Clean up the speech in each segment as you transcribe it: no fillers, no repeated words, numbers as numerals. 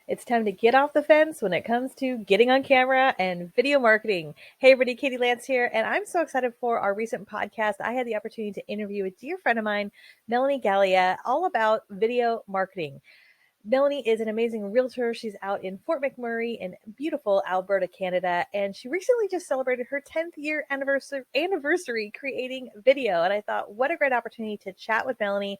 It's time to get off the fence when it comes to getting on camera and video marketing. Hey, everybody, Katie Lance here, and I'm so excited for our recent podcast. I had the opportunity to interview a dear friend of mine, Melanie Galea, all about video marketing. Melanie is an amazing realtor. She's out in Fort McMurray in beautiful Alberta, Canada, and she recently just celebrated her 10th year anniversary creating video. And I thought, what a great opportunity to chat with Melanie.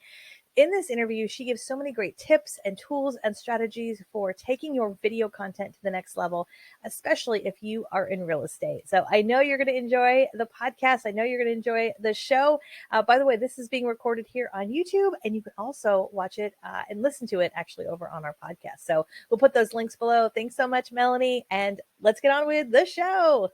In this interview, she gives so many great tips and tools and strategies for taking your video content to the next level, especially if you are in real estate. So I know you're going to enjoy the podcast. I know you're going to enjoy the show. By the way, this is being recorded here on YouTube, and you can also watch it and listen to it actually over on our podcast. So we'll put those links below. Thanks so much, Melanie, and let's get on with the show.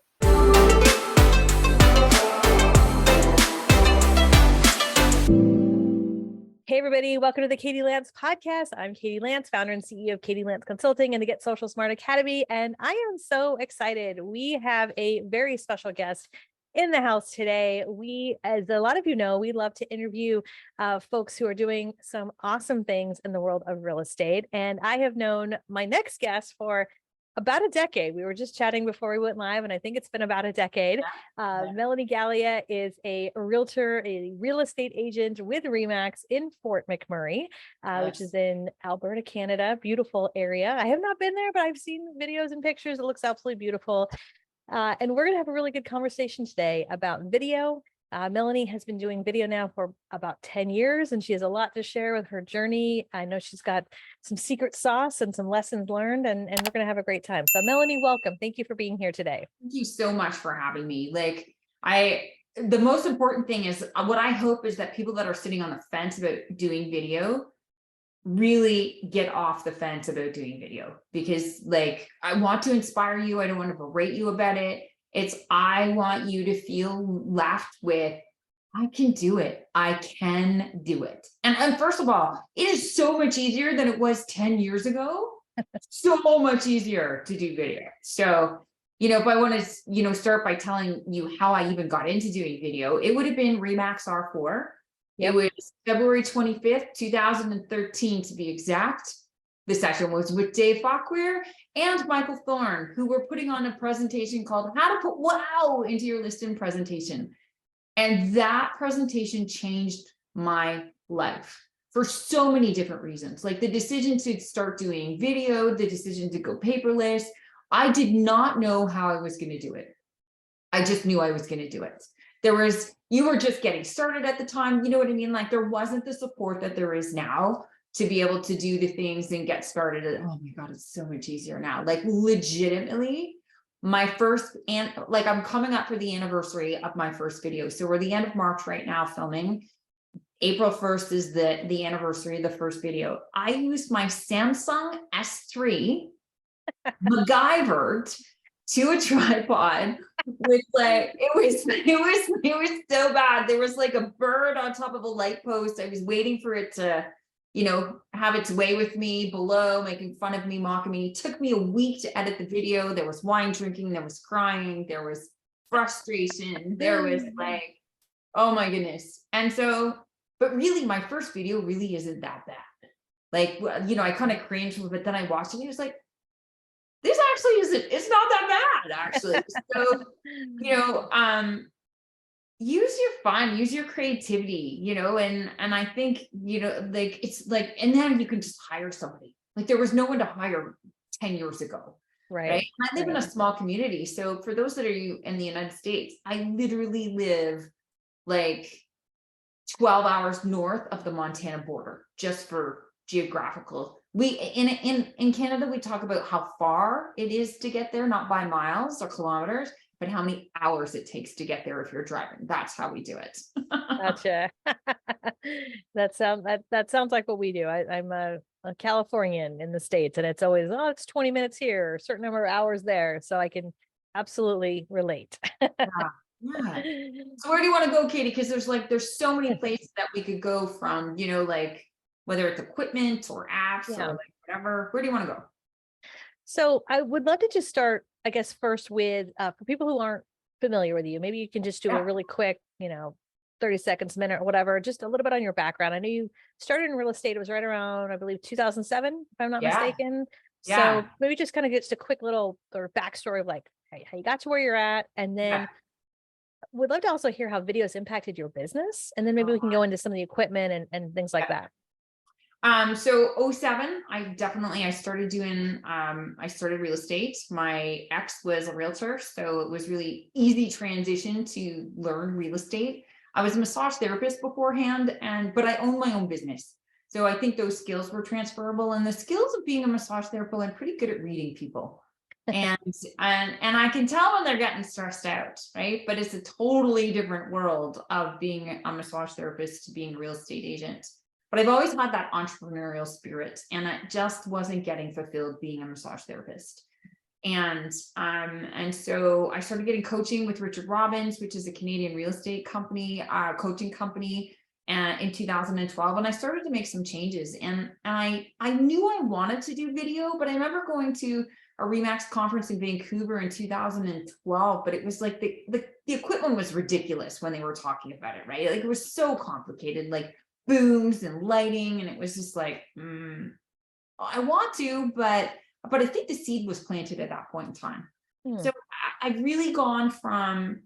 Hey, everybody. Welcome to the Katie Lance podcast. I'm Katie Lance, founder and CEO of Katie Lance Consulting and the Get Social Smart Academy. And I am so excited. We have a very special guest in the house today. We, as a lot of you know, we love to interview folks who are doing some awesome things in the world of real estate. And I have known my next guest for about a decade. We were just chatting before we went live, and I think it's been about a decade. Melanie Galea is a realtor, a real estate agent with RE/MAX in Fort McMurray, which is in Alberta, Canada. Beautiful area. I have not been there, but I've seen videos and pictures. It looks absolutely beautiful. And we're going to have a really good conversation today about video. Melanie has been doing video now for about 10 years, and she has a lot to share with her journey. I know she's got some secret sauce and some lessons learned, and we're going to have a great time. So Melanie, welcome. Thank you for being here today. Thank you so much for having me. The most important thing is what I hope is that people that are sitting on the fence about doing video really get off the fence about doing video, because I want to inspire you. I don't want to berate you about it. I want you to feel left with, I can do it. I can do it. And first of all, it is so much easier than it was 10 years ago. So much easier to do video. So, if I want to, start by telling you how I even got into doing video, it would have been RE/MAX R4. It was February 25th, 2013 to be exact. The session was with Dave Fauquier and Michael Thorne, who were putting on a presentation called How to Put Wow into Your Listing Presentation. And that presentation changed my life for so many different reasons. Like the decision to start doing video, the decision to go paperless. I did not know how I was going to do it. I just knew I was going to do it. You were just getting started at the time. You know what I mean? Like there wasn't the support that there is now to be able to do the things and get started. Oh my God, it's so much easier now. Like legitimately, my first, and I'm coming up for the anniversary of my first video. So we're the end of March right now filming. April 1st is the anniversary of the first video. I used my Samsung S3 MacGyvered to a tripod with it was so bad. There was like a bird on top of a light post. I was waiting for it to have its way with me below, making fun of me, mocking me. It took me a week to edit the video. There was wine drinking, there was crying, there was frustration, there was oh my goodness. And so, but really my first video really isn't that bad. I kind of cringed with it, then I watched it and it was like, this actually isn't, it's not that bad actually. So, use your fun, use your creativity, and I think, and then you can just hire somebody. There was no one to hire 10 years ago. Right. I live in a small community. So for those that are in the United States, I literally live 12 hours north of the Montana border, just for geographical. In Canada, we talk about how far it is to get there, not by miles or kilometers, but how many hours it takes to get there if you're driving. That's how we do it. Gotcha. That sounds like what we do. I'm a Californian in the States, and it's always, it's 20 minutes here, a certain number of hours there. So I can absolutely relate. Yeah. So where do you want to go, Katie? Because there's so many places that we could go from, whether it's equipment or apps or whatever. Where do you want to go? So I would love to just start, I guess, first with, for people who aren't familiar with you, maybe you can just do a really quick, 30 seconds, minute, or whatever, just a little bit on your background. I know you started in real estate. It was right around, I believe, 2007, if I'm not mistaken. Yeah. So maybe just kind of just a quick little or backstory of like how you got to where you're at, and Yeah. then would love to also hear how videos impacted your business, and then maybe we can go into some of the equipment and things like that. So '07, I started doing, I started real estate. My ex was a realtor, so it was really easy transition to learn real estate. I was a massage therapist beforehand, but I owned my own business. So I think those skills were transferable, and the skills of being a massage therapist, I'm pretty good at reading people. And and I can tell when they're getting stressed out, right? But it's a totally different world of being a massage therapist to being a real estate agent. But I've always had that entrepreneurial spirit, and it just wasn't getting fulfilled being a massage therapist. And so I started getting coaching with Richard Robbins, which is a Canadian real estate company, coaching company, in 2012. And I started to make some changes. And I knew I wanted to do video, but I remember going to a Remax conference in Vancouver in 2012, but it was like the equipment was ridiculous when they were talking about it, right? Like it was so complicated, like booms and lighting, and it was just like, I want to, but I think the seed was planted at that point in time. So I've really gone from,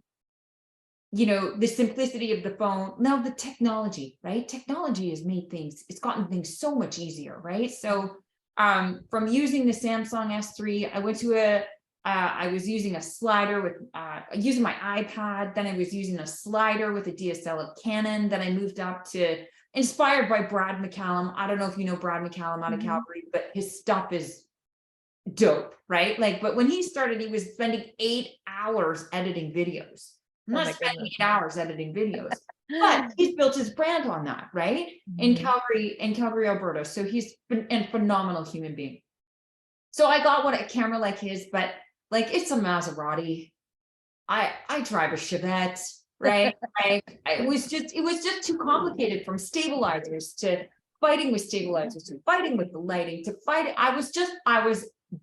the simplicity of the phone, now the technology, right? Technology has made things, it's gotten things so much easier, right? So from using the Samsung S3, I went to I was using a slider with, using my iPad, then I was using a slider with a DSL of Canon, then I moved up to, inspired by Brad McCallum. I don't know if you know Brad McCallum out of Calgary, but his stuff is dope, right? Like, but when he started, he was spending 8 hours editing videos. I'm not spending 8 hours editing videos, but he's built his brand on that, right? In Calgary, Alberta. So he's been a phenomenal human being. So I got a camera like his, but like it's a Maserati. I drive a Chevette, right? It was just too complicated, from stabilizers to fighting with stabilizers to fighting with the lighting to fight. I was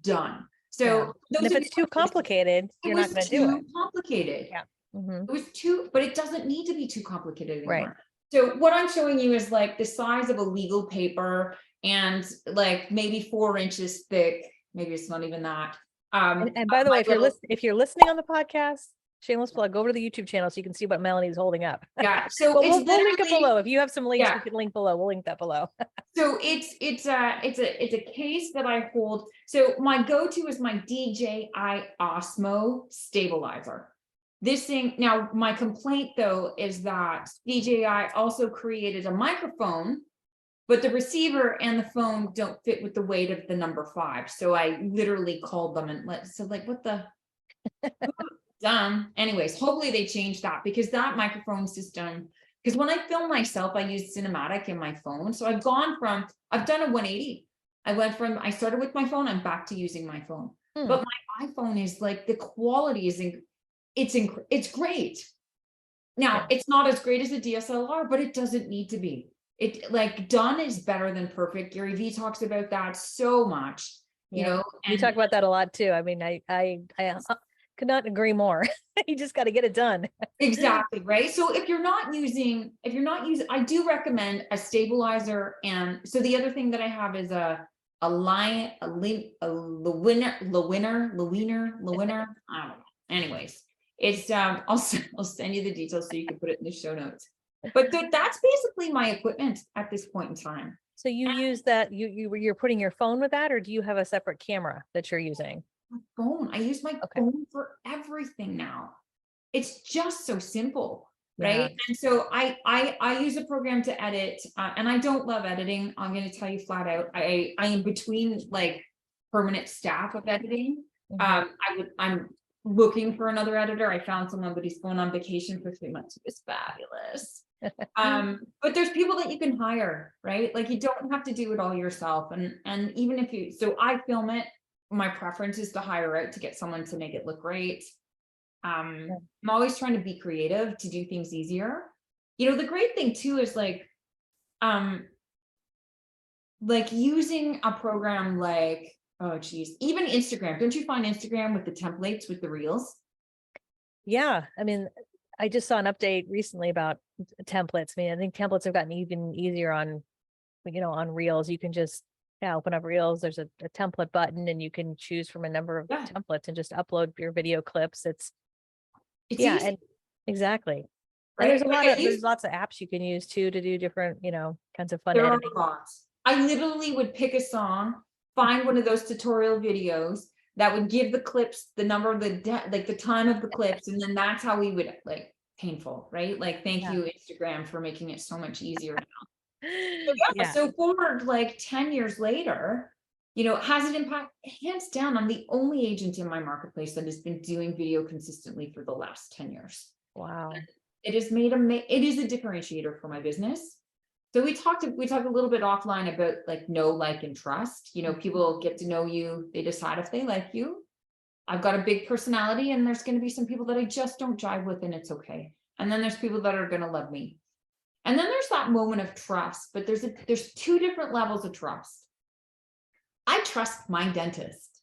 done. So if it's too complicated, you're not going to do it. Complicated. Yeah. It was too, but it doesn't need to be too complicated anymore. Right. So what I'm showing you is like the size of a legal paper, and like maybe 4 inches thick. Maybe it's not even that. And by the way, if you're listening on the podcast, shameless plug, go over to the YouTube channel so you can see what Melanie's holding up. Yeah. So we'll link it below. If you have some links, we can link below. We'll link that below. So it's a case that I hold. So my go-to is my DJI Osmo stabilizer. This thing, now my complaint though is that DJI also created a microphone, but the receiver and the phone don't fit with the weight of the number 5. So I literally called them and what the done. Anyways, hopefully they change that, because that microphone system, because when I film myself, I use cinematic in my phone. So I've done a 180. I started with my phone, I'm back to using my phone. But my iPhone is like, the quality is, it's great. Now, it's not as great as a DSLR, but it doesn't need to be. It, like, done is better than perfect. Gary Vee talks about that so much, and we talk about that a lot too. I mean, I could not agree more. You just got to get it done. Exactly, right? So if you're not using, I do recommend a stabilizer. And so the other thing that I have is a Lewiner. I don't know. Anyways, it's I'll send you the details so you can put it in the show notes. But that's basically my equipment at this point in time. So you use that, you're putting your phone with that, or do you have a separate camera that you're using? My phone. I use my phone for everything now. It's just so simple, right? And so I use a program to edit, and I don't love editing. I'm going to tell you flat out. I am between like permanent staff of editing. I'm looking for another editor. I found someone, but he's going on vacation for 3 months. It was fabulous. But there's people that you can hire, right? Like, you don't have to do it all yourself. And even if so I film it. My preference is to hire out to get someone to make it look great. I'm always trying to be creative to do things easier. The great thing too is like using a program like, oh geez, even Instagram. Don't you find Instagram with the templates with the reels? Yeah. I mean, I just saw an update recently about templates. I mean, I think templates have gotten even easier on, on reels. You can just, Yeah, open up Reels. There's a template button and you can choose from a number of Yeah, templates and just upload your video clips. it's Yeah, easy, and exactly. And right? Like I there's used lots of apps you can use too to do different, kinds of fun There are editing. lots. I literally would pick a song, find one of those tutorial videos that would give the clips, the number of like the time of the clips, and then that's how we would like painful, right? Like, thank Yeah. you, Instagram, for making it so much easier. So yeah, Yeah. so forward like 10 years later, has it impact? Hands down, I'm the only agent in my marketplace that has been doing video consistently for the last 10 years. Wow. It has made it is a differentiator for my business. So we talked a little bit offline about like know, like, and trust. People get to know you, they decide if they like you. I've got a big personality, and there's going to be some people that I just don't jive with, and it's okay. And then there's people that are going to love me. And then there's that moment of trust, but there's two different levels of trust. I trust my dentist.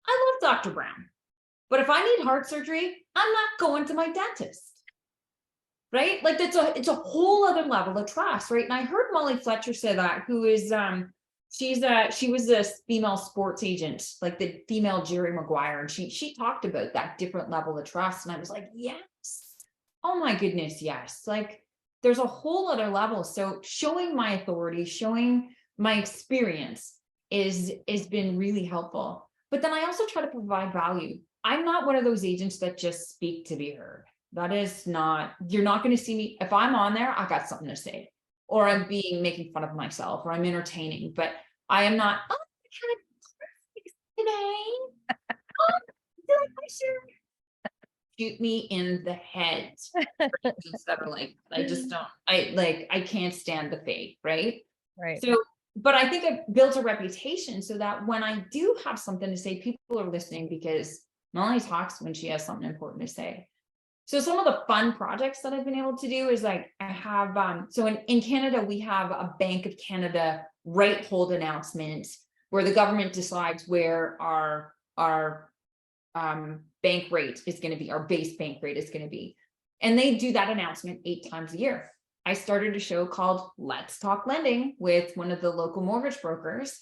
I love Dr. Brown. But if I need heart surgery, I'm not going to my dentist. Right? Like it's a whole other level of trust, right? And I heard Molly Fletcher say that, who is she was a female sports agent, like the female Jerry Maguire, and she talked about that different level of trust. And I was like, yes, oh my goodness, yes. Like there's a whole other level. So showing my authority, showing my experience is been really helpful. But then I also try to provide value. I'm not one of those agents that just speak to be heard. That is not, you're not going to see me. If I'm on there, I got something to say, or I'm making fun of myself, or I'm entertaining, but I am not, oh, today. Oh, feel like I should shoot me in the head. That are like, I just don't, I can't stand the fake, right? Right. So, but I think I've built a reputation so that when I do have something to say, people are listening, because Melanie talks when she has something important to say. So some of the fun projects that I've been able to do is like, I have, so in Canada, we have a Bank of Canada right hold announcement where the government decides where our bank rate is going to be, our base bank rate is going to be. And they do that announcement 8 times a year. I started a show called Let's Talk Lending with one of the local mortgage brokers.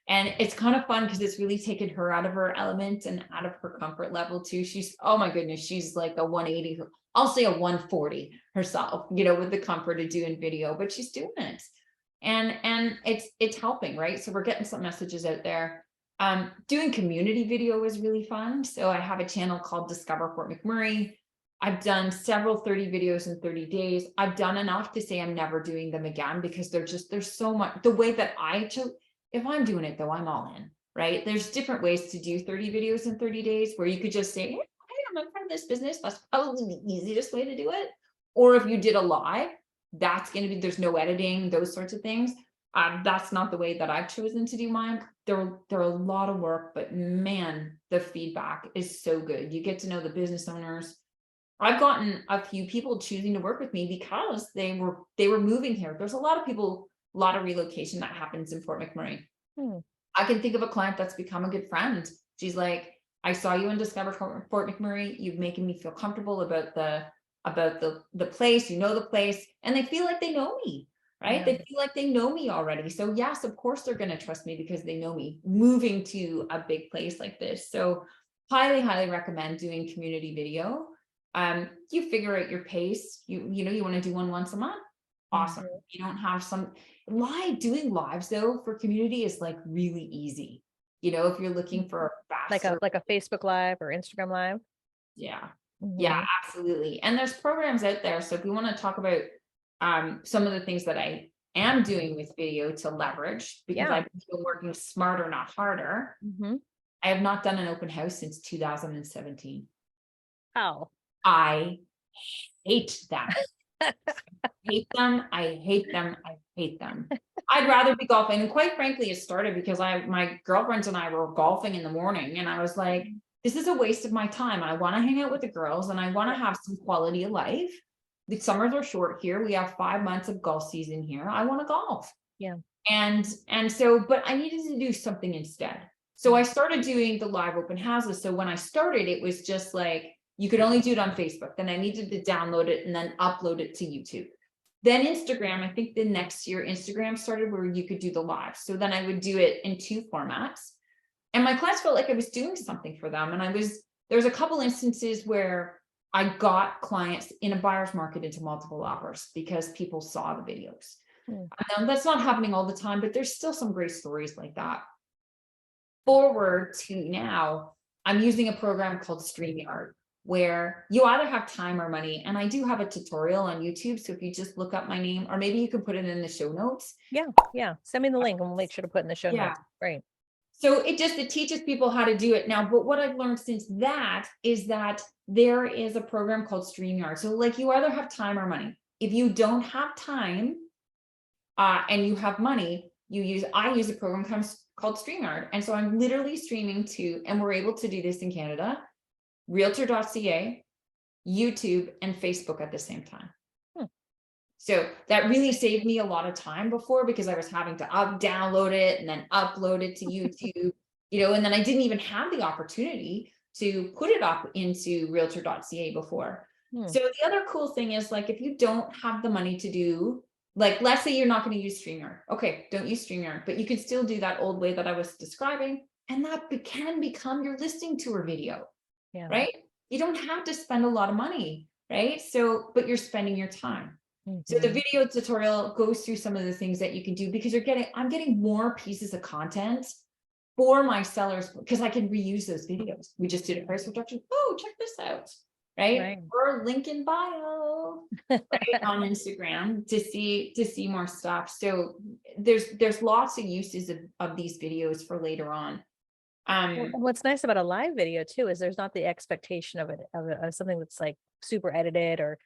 And it's kind of fun because it's really taken her out of her element and out of her comfort level too. She's, oh my goodness, she's like a 180, I'll say a 140 herself, with the comfort of doing video, but she's doing it. And it's helping, right? So we're getting some messages out there. Doing community video is really fun. So I have a channel called Discover Fort McMurray. I've done several 30 videos in 30 days. I've done enough to say I'm never doing them again, because there's so much, the way that I chose. If I'm doing it though, I'm all in, right? There's different ways to do 30 videos in 30 days where you could just say, hey, I'm in front of this business. That's probably the easiest way to do it. Or if you did a live, that's going to be, there's no editing, those sorts of things. That's not the way that I've chosen to do mine. They're a lot of work, but man, the feedback is so good. You get to know the business owners. I've gotten a few people choosing to work with me because they were moving here. There's a lot of people, a lot of relocation that happens in Fort McMurray. I can think of a client that's become a good friend. She's like, I saw you in Discover Fort McMurray. You've making me feel comfortable about the place, the place, and they feel like they know me, right? Yeah. They feel like they know me already. So yes, of course they're going to trust me because they know me moving to a big place like this. So highly, highly recommend doing community video. You figure out your pace. You want to do one once a month. Awesome. You don't have doing lives though for community is like really easy. If you're looking for a faster, Like a Facebook Live or Instagram Live. yeah. Mhm. Yeah, absolutely. And there's programs out there. So if we want to talk about some of the things that I am doing with video to leverage, because Yeah. I've been working smarter, not harder. Mhm. I have not done an open house since 2017. Oh. I hate that. Hate them. I hate them. I hate them. I'd rather be golfing. And quite frankly, it started because my girlfriends and I were golfing in the morning, and I was like, this is a waste of my time. I want to hang out with the girls and I want to have some quality of life. The summers are short here. We have 5 months of golf season here. I want to golf. Yeah. And so, but I needed to do something instead. So I started doing the live open houses. So when I started, it was just like, you could only do it on Facebook. Then I needed to download it and then upload it to YouTube. Then Instagram, I think the next year, Instagram started where you could do the live. So then I would do it in 2 formats. And my clients felt like I was doing something for them. And there's a couple instances where I got clients in a buyer's market into multiple offers because people saw the videos. That's not happening all the time, but there's still some great stories like that. Forward to now, I'm using a program called StreamYard, where you either have time or money. And I do have a tutorial on YouTube. So if you just look up my name, or maybe you can put it in the show notes. Yeah. Send me the link and we'll make sure to put in the show notes. Right. So it teaches people how to do it now. But what I've learned since that is that there is a program called StreamYard. So like you either have time or money. If you don't have time and you have money, I use a program called StreamYard. And so I'm literally streaming to, and we're able to do this in Canada, realtor.ca, YouTube, and Facebook at the same time. So that really saved me a lot of time before, because I was having to download it and then upload it to YouTube, and then I didn't even have the opportunity to put it up into realtor.ca before. So the other cool thing is, like, if you don't have the money to do, like, let's say you're not going to use StreamYard. Okay, don't use StreamYard, but you can still do that old way that I was describing. And that can become your listing tour video, right? You don't have to spend a lot of money, right? So, but you're spending your time. So the video tutorial goes through some of the things that you can do, because I'm getting more pieces of content for my sellers, because I can reuse those videos. We just did a price reduction. Oh, check this out. Right. Or link in bio right, on Instagram to see more stuff. So there's lots of uses of these videos for later on. What's nice about a live video too is there's not the expectation of something that's like super edited or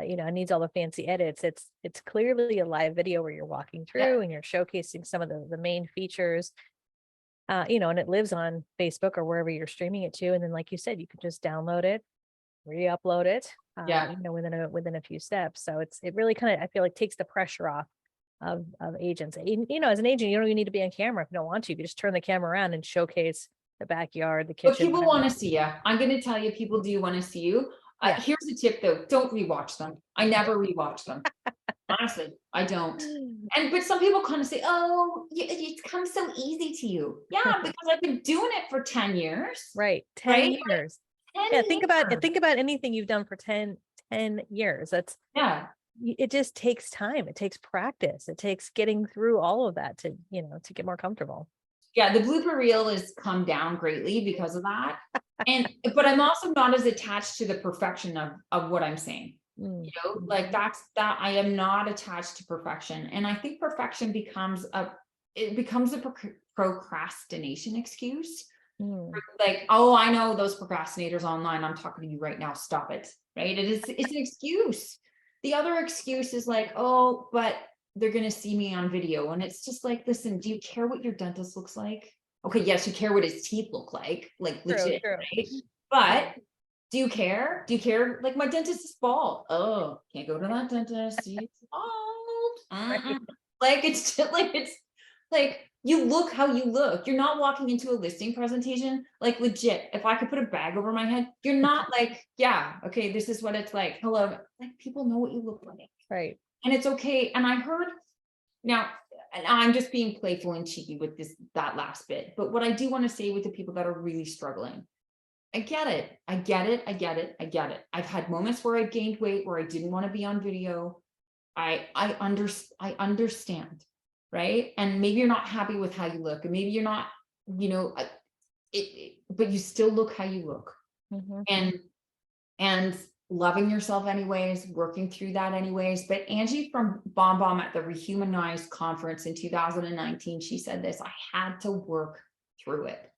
it needs all the fancy edits. It's clearly a live video where you're walking through and you're showcasing some of the main features, and it lives on Facebook or wherever you're streaming it to. And then, like you said, you can just download it, re-upload it, within a few steps. So it really kind of, I feel like, takes the pressure off of agents. As an agent, you don't even need to be on camera if you don't want to. You can just turn the camera around and showcase the backyard, the kitchen. But people want to see you. I'm going to tell you, people do want to see you. Here's a tip though, don't rewatch them. I never rewatch them. Honestly, I don't. But some people kind of say, oh, it comes so easy to you. Yeah, because I've been doing it for 10 years. Right. 10 years. Think about anything you've done for 10 years. It just takes time. It takes practice. It takes getting through all of that to get more comfortable. Yeah, the blooper reel has come down greatly because of that. But I'm also not as attached to the perfection of what I'm saying. Like that's that I am not attached to perfection. And I think perfection becomes a procrastination excuse. Like, oh, I know those procrastinators online. I'm talking to you right now. Stop it. Right. It's an excuse. The other excuse is like, oh, but they're going to see me on video. And it's just like, listen, do you care what your dentist looks like? Okay, yes, you care what his teeth look like legit, true. Right? But do you care? Like, my dentist is bald. Oh, can't go to that dentist. He's bald. Right. Like, it's just like you look how you look. You're not walking into a listing presentation, like, legit. If I could put a bag over my head, you're not like, yeah, okay, this is what it's like. Hello. Like, people know what you look like. Right. And it's okay. And I heard now, and I'm just being playful and cheeky with that last bit. But what I do want to say with the people that are really struggling, I get it. I've had moments where I gained weight, where I didn't want to be on video. I understand, right? And maybe you're not happy with how you look, and maybe you're not, but you still look how you look, and loving yourself anyways, working through that anyways. But Angie from Bomb Bomb at the Rehumanized conference in 2019, she said this: I had to work through it.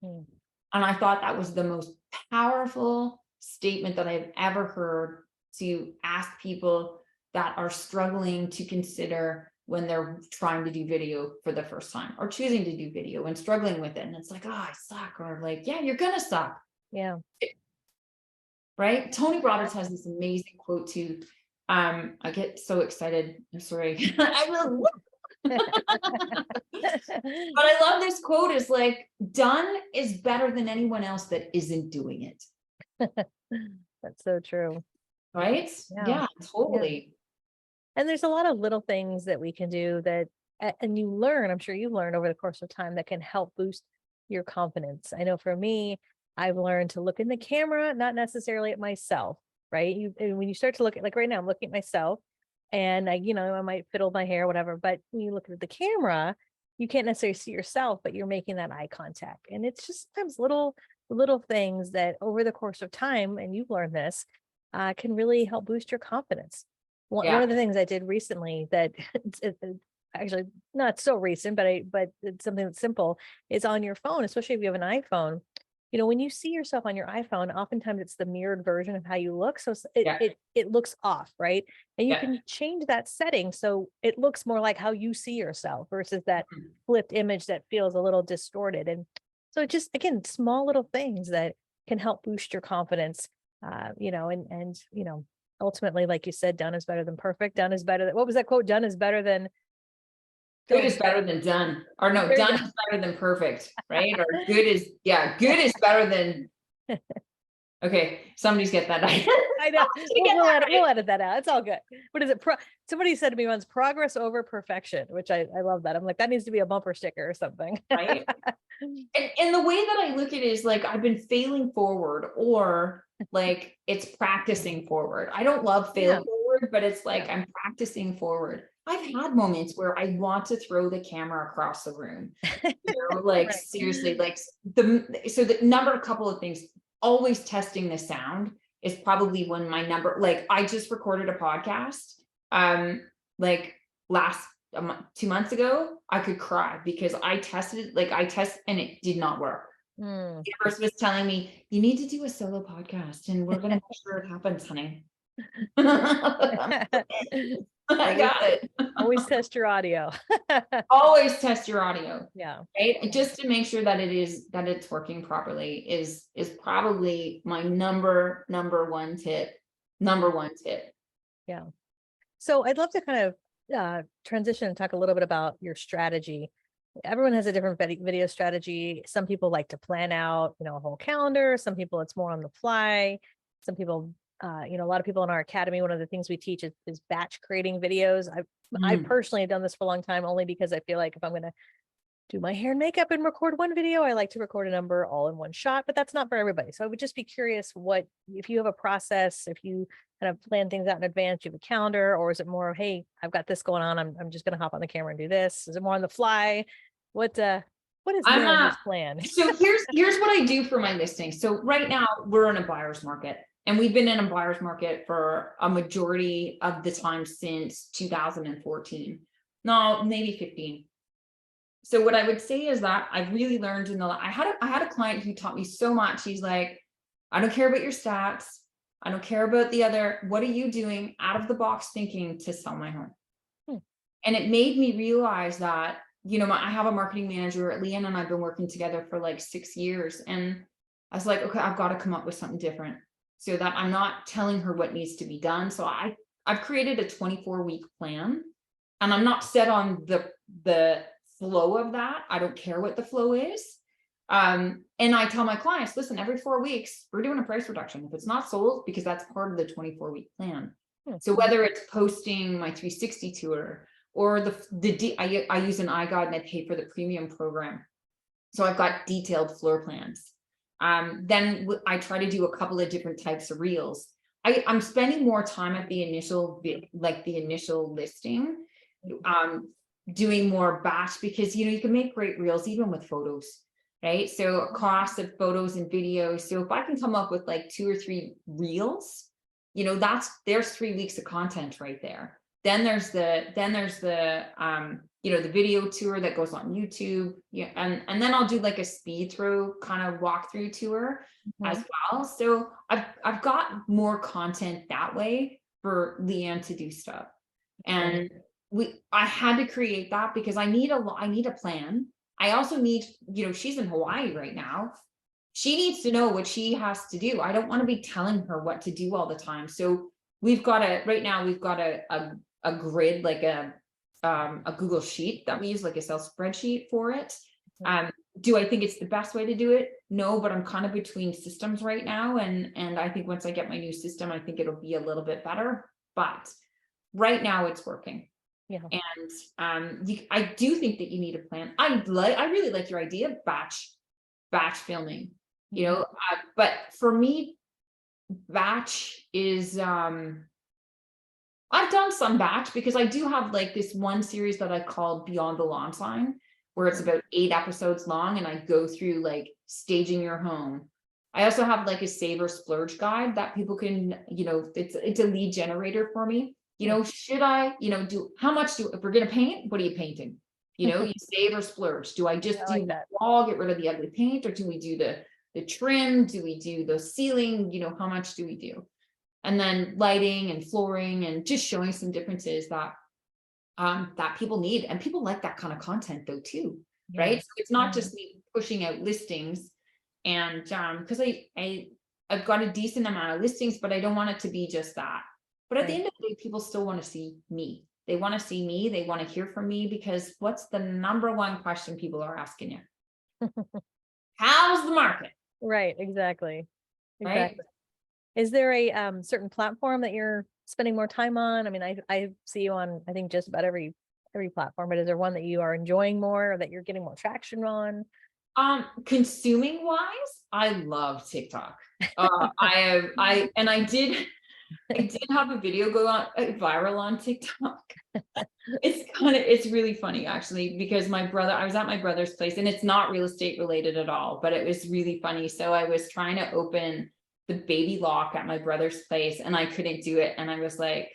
And I thought that was the most powerful statement that I've ever heard, to ask people that are struggling to consider when they're trying to do video for the first time, or choosing to do video and struggling with it. And it's like, oh, I suck. Or like, yeah, you're going to suck. Yeah. Right. Tony Robbins has this amazing quote too. I get so excited. I'm sorry. I will. But I love this quote, is like, done is better than anyone else that isn't doing it. That's so true. Right. Yeah, totally. And there's a lot of little things that we can do that, and you learn, I'm sure you've learned over the course of time, that can help boost your confidence. I know for me, I've learned to look in the camera, not necessarily at myself, right? And when you start to look at, like right now, I'm looking at myself and I might fiddle my hair, whatever. But when you look at the camera, you can't necessarily see yourself, but you're making that eye contact. And it's just sometimes little things that over the course of time, and you've learned this, can really help boost your confidence. One Yeah. of the things I did recently that actually not so recent, but it's something that's simple, is on your phone, especially if you have an iPhone. When you see yourself on your iPhone, oftentimes it's the mirrored version of how you look. So Yeah. it looks off, right? And you Yeah. can change that setting so it looks more like how you see yourself versus that Mhm. flipped image that feels a little distorted. And so just again, small little things that can help boost your confidence. And ultimately, like you said, done is better than perfect. Done is better than, what was that quote? Done is better than Good is better than done, or no, There you done go. is better than perfect, right? Or good is better than, okay, somebody's get that. I know. You get that We'll right. edit that out. It's all good. What is it? Somebody said to me once, progress over perfection, which I love that. I'm like, that needs to be a bumper sticker or something. Right. And the way that I look at it is like I've been failing forward, or like it's practicing forward. I don't love fail Yeah. forward, but it's like Yeah. I'm practicing forward. I've had moments where I want to throw the camera across the room. Like Right. seriously, like a couple of things. Always testing the sound is probably when my number, like I just recorded a podcast, like last 2 months ago. I could cry because I tested, and it did not work. Mm. The universe was telling me, you need to do a solo podcast and we're gonna make sure it happens, honey. I Always, got it. always test your audio. Always test your audio, Yeah. right? Just to make sure that it's working properly is probably my number one tip. Number one tip. Yeah. So I'd love to kind of transition and talk a little bit about your strategy. Everyone has a different video strategy. Some people like to plan out, a whole calendar. Some people it's more on the fly. Some people, a lot of people in our academy, one of the things we teach is batch creating videos. I Mm, personally have done this for a long time, only because I feel like if I'm going to do my hair and makeup and record one video, I like to record a number all in one shot, but that's not for everybody. So I would just be curious, what if you have a process, if you kind of plan things out in advance, you have a calendar, or is it more of, hey, I've got this going on, I'm just going to hop on the camera and do this? Is it more on the fly? What is I'm Melanie's not. plan? So here's what I do for my listings. So right now we're in a buyer's market, and we've been in a buyer's market for a majority of the time since 2014. No, maybe 15. So what I would say is that I've really learned I had a client who taught me so much. He's like, I don't care about your stats. I don't care about the other. What are you doing out of the box thinking to sell my home? Hmm. And it made me realize that, I have a marketing manager, Leanne, and I've been working together for like 6 years. And I was like, okay, I've got to come up with something different so that I'm not telling her what needs to be done. So I've created a 24-week plan, and I'm not set on the flow of that. I don't care what the flow is. And I tell my clients, listen, every 4 weeks, we're doing a price reduction. If it's not sold, because that's part of the 24-week plan. Hmm. So whether it's posting my 360 tour, or I use an iGuide and I pay for the premium program. So I've got detailed floor plans. Then I try to do a couple of different types of reels. I'm spending more time at the initial listing, doing more batch, because you can make great reels even with photos, right? So a cost of photos and videos. So if I can come up with like 2 or 3 reels, there's 3 weeks of content right there. Then there's the the video tour that goes on YouTube. Yeah, and then I'll do like a speed through kind of walkthrough tour as well. So I've got more content that way for Leanne to do stuff. And I had to create that because I need a plan. I also need, she's in Hawaii right now. She needs to know what she has to do. I don't want to be telling her what to do all the time. So right now we've got a grid, like a Google sheet that we use, like a Excel spreadsheet for it. Do I think it's the best way to do it? No, but I'm kind of between systems right now. And I think once I get my new system, I think it'll be a little bit better. But right now it's working. Yeah. And I do think that you need a plan. I really like your idea of batch filming, you know, but for me, batch is, I've done some batch because I do have like this one series that I call Beyond the Lawn Sign, where it's about 8 episodes long, and I go through like staging your home. I also have like a save or splurge guide that people can, you know, it's a lead generator for me. You know, should I, you know, if we're gonna paint, what are you painting? You know, you save or splurge. Do I just I do like the that. wall, get rid of the ugly paint, or do we do the trim? Do we do the ceiling? You know, how much do we do? And then lighting and flooring, and just showing some differences that that people need, and people like that kind of content though too, right? So it's not just me pushing out listings, and because I've got a decent amount of listings, but I don't want it to be just that. But at the end of the day, people still want to see me. They want to see me. They want to hear from me, because what's the number one question people are asking you? How's the market? Right. Exactly. Right. Is there a certain platform that you're spending more time on? I mean, I see you on, I think, just about every platform, but is there one that you are enjoying more, or that you're getting more traction on? Consuming wise, I love TikTok. I did have a video go on viral on TikTok. It's really funny actually, because I was at my brother's place, and it's not real estate related at all, but it was really funny. So I was trying to open the baby lock at my brother's place, and I couldn't do it. And I was like,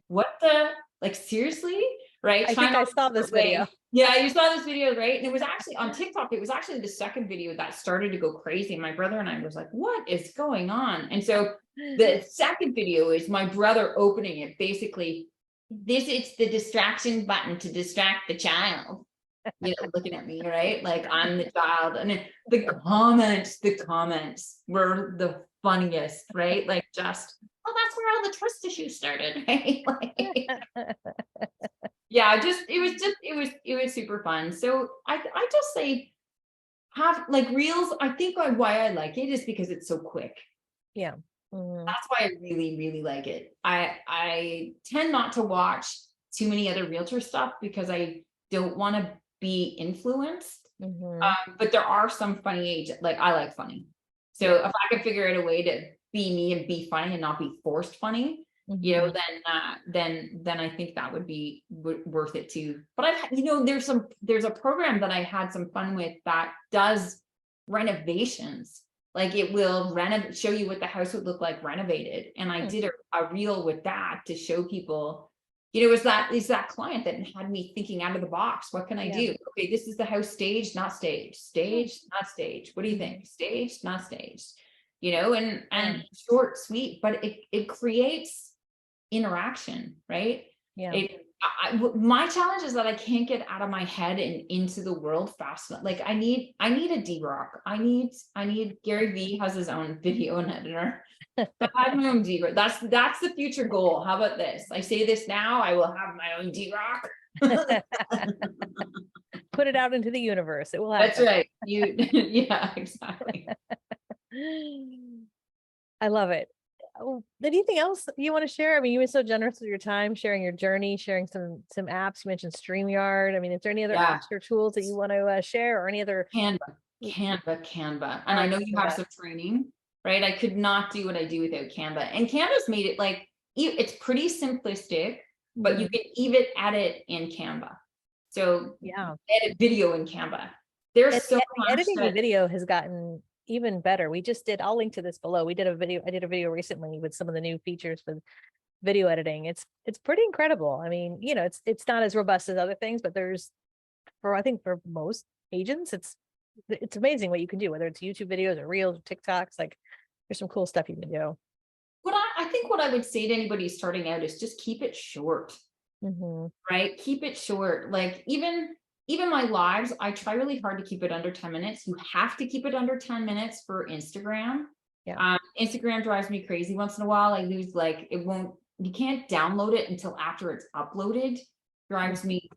what the, like, seriously? Right? I think I saw this video. Yeah, you saw this video, right? And it was actually on TikTok. It was actually the second video that started to go crazy. My brother and I was like, what is going on? And so the second video is my brother opening it. Basically, it's the distraction button to distract the child. You know, looking at me, right? Like I'm the child. And then the comments were the funniest, right? Like, just, oh, that's where all the trust issues started, right? Like, yeah, it was super fun. So I just say, have like reels. I think why I like it is because it's so quick. Yeah. That's why I really, really like it. I tend not to watch too many other realtor stuff, because I don't want to be influenced. But there are some funny agents, like I like funny. So if I can figure out a way to be me and be funny and not be forced funny, you know, then I think that would be worth it too. But you know, there's a program that I had some fun with that does renovations. Like it will show you what the house would look like renovated. And I did a reel with that to show people, you know, is that client that had me thinking out of the box. What can I do? Okay, this is the house, staged, not staged, staged, not staged. What do you think? Staged, not staged, you know, and short, sweet, but it creates interaction, right? My challenge is that I can't get out of my head and into the world fast enough. Like I need a D-Rock. I need Gary Vee has his own video and editor. I have my own D-Rock. That's the future goal. How about this? I say this now, I will have my own D-Rock. Put it out into the universe. It will happen. That's right. Yeah, exactly. I love it. Anything else you want to share? I mean, you were so generous with your time, sharing your journey, sharing some apps. You mentioned StreamYard. I mean, is there any other apps or tools that you want to share, or any other? Canva. And I know you have some training, right? I could not do what I do without Canva. And Canva's made it like, it's pretty simplistic, but you can even edit in Canva. So edit video in Canva. There's so much editing the video has gotten even better. I'll link to this below. I did a video recently with some of the new features with video editing. It's pretty incredible. I mean, you know, it's not as robust as other things, but I think for most agents, it's amazing what you can do, whether it's YouTube videos or reels or TikToks. Like there's some cool stuff you can do. I think what I would say to anybody starting out is just keep it short, right? Keep it short. Like even my lives, I try really hard to keep it under 10 minutes. You have to keep it under 10 minutes for Instagram. Instagram drives me crazy once in a while. I lose, like, you can't download it until after it's uploaded. Drives me.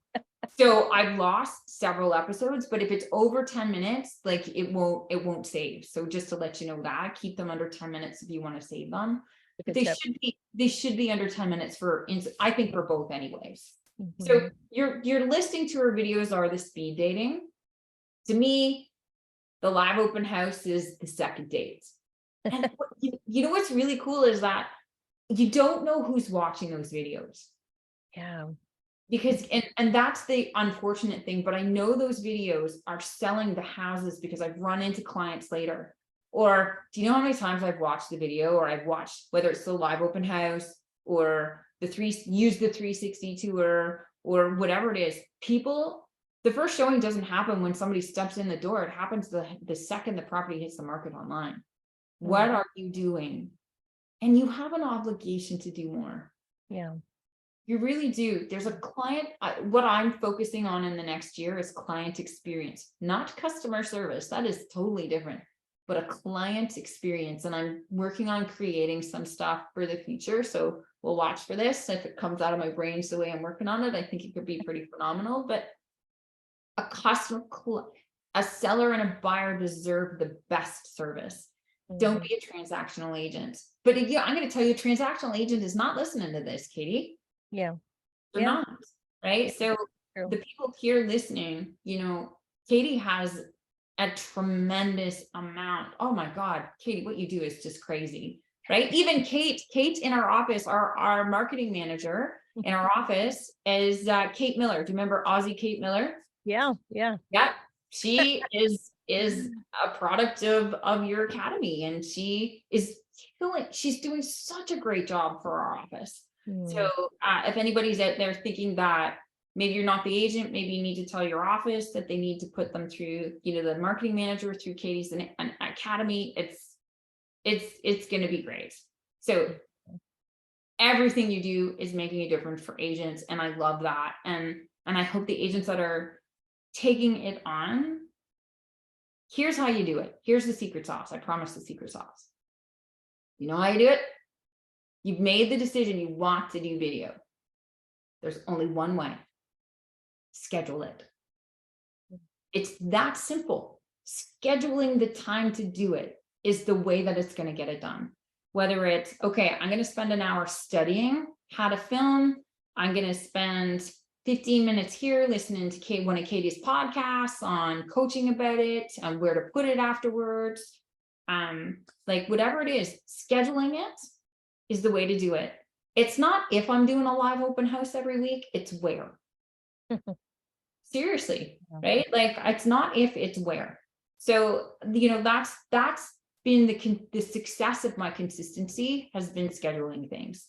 So I've lost several episodes, but if it's over 10 minutes, like it won't save. So just to let you know that, keep them under 10 minutes if you want to save them. they should be under 10 minutes I think for both anyways. Mm-hmm. So your listing tour videos are the speed dating. To me, the live open house is the second date. And you know what's really cool is that you don't know who's watching those videos. Yeah. Because and that's the unfortunate thing, but I know those videos are selling the houses because I've run into clients later. Or do you know how many times I've watched the video, or I've watched, whether it's the live open house or the 360 tour or whatever it is, people, the first showing doesn't happen when somebody steps in the door. It happens the second the property hits the market online. What are you doing? And you have an obligation to do more. Yeah. You really do. There's a client, what I'm focusing on in the next year is client experience, not customer service. That is totally different, but a client experience. And I'm working on creating some stuff for the future. So we'll watch for this. If it comes out of my brains the way I'm working on it, I think it could be pretty phenomenal. But a seller and a buyer deserve the best service. Don't be a transactional agent. But yeah, I'm going to tell you, a transactional agent is not listening to this, Katie. Yeah. They're not, right? So the people here listening, Katie has a tremendous amount. Oh my God, Katie, what you do is just crazy, right? Even Kate in our office, our marketing manager in our office is Kate Miller. Do you remember Aussie Kate Miller? Yeah. She is a product of your academy, and she's doing such a great job for our office. So if anybody's out there thinking that maybe you're not the agent, maybe you need to tell your office that they need to put them through, the marketing manager through Katie's an academy, it's going to be great. So everything you do is making a difference for agents, and I love that. And I hope the agents that are taking it on, here's how you do it. Here's the secret sauce. I promise the secret sauce. You know how you do it? You've made the decision you want to do video. There's only one way. Schedule it. It's that simple. Scheduling the time to do it is the way that it's going to get it done. Whether it's, okay, I'm going to spend an hour studying how to film. I'm going to spend 15 minutes here listening to one of Katie's podcasts on coaching about it and where to put it afterwards. Like whatever it is, scheduling it is the way to do it. It's not if I'm doing a live open house every week, it's where. Seriously, right? Like it's not if, it's where. So, that's been the success of my consistency, has been scheduling things.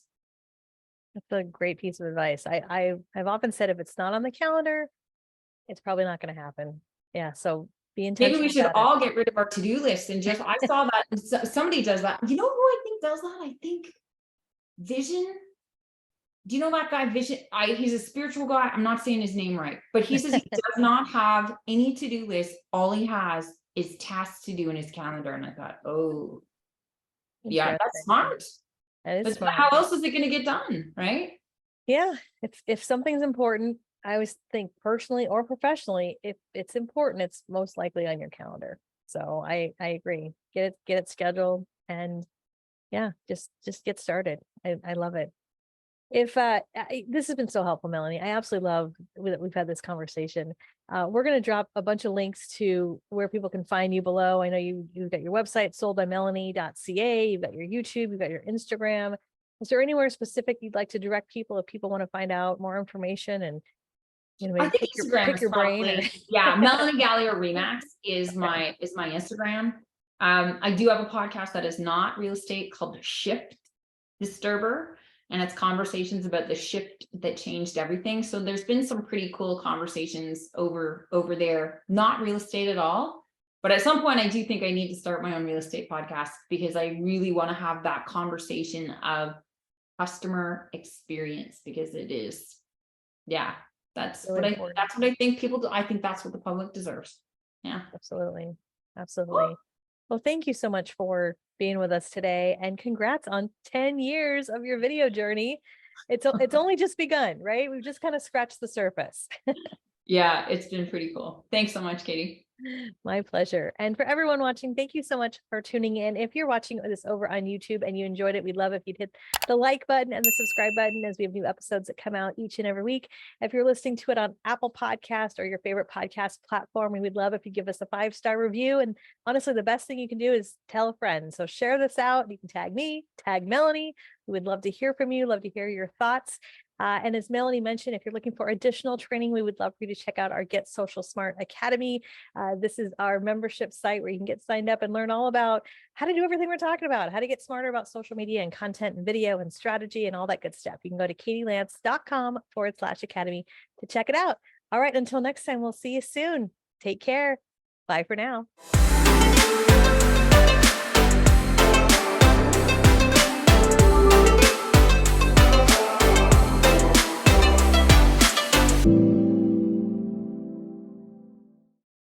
That's a great piece of advice. I've often said, if it's not on the calendar, it's probably not going to happen. Yeah. So be intentional. Maybe we should all get rid of our to-do list and just, I saw that somebody does that. You know who I think does that? I think Vision. Do you know that guy Vision? He's a spiritual guy. I'm not saying his name right, but he says he does not have any to-do list. All he has is tasks to do in his calendar. And I thought, oh, yeah, that's smart. That is smart. How else is it going to get done, right? Yeah. If something's important, I always think personally or professionally, if it's important, it's most likely on your calendar. So I agree. Get it scheduled, and yeah, just get started. I love it. If this has been so helpful, Melanie, I absolutely love that we've had this conversation. We're going to drop a bunch of links to where people can find you below. I know you've got your website, soldbymelanie.ca. You've got your YouTube, you've got your Instagram. Is there anywhere specific you'd like to direct people if people want to find out more information and maybe I think Instagram pick your brain? Yeah, Melanie Galea Remax is my Instagram. I do have a podcast that is not real estate called Shift Disturber, and it's conversations about the shift that changed everything. So there's been some pretty cool conversations over there, not real estate at all. But at some point I do think I need to start my own real estate podcast, because I really want to have that conversation of customer experience, because it is, that's really what that's what I think people do. I think that's what the public deserves. Yeah, absolutely. Well, thank you so much for being with us today, and congrats on 10 years of your video journey. It's only just begun, right? We've just kind of scratched the surface. Yeah, it's been pretty cool. Thanks so much, Katie. My pleasure. And for everyone watching, thank you so much for tuning in. If you're watching this over on YouTube and you enjoyed it, we'd love if you'd hit the like button and the subscribe button, as we have new episodes that come out each and every week. If you're listening to it on Apple Podcast or your favorite podcast platform, we would love if you give us a 5-star review. And honestly, the best thing you can do is tell a friend. So share this out. You can tag me, tag Melanie. We would love to hear from you, love to hear your thoughts. And as Melanie mentioned, if you're looking for additional training, we would love for you to check out our Get Social Smart Academy. This is our membership site where you can get signed up and learn all about how to do everything we're talking about, how to get smarter about social media and content and video and strategy and all that good stuff. You can go to katielance.com/academy to check it out. All right, until next time, we'll see you soon. Take care. Bye for now.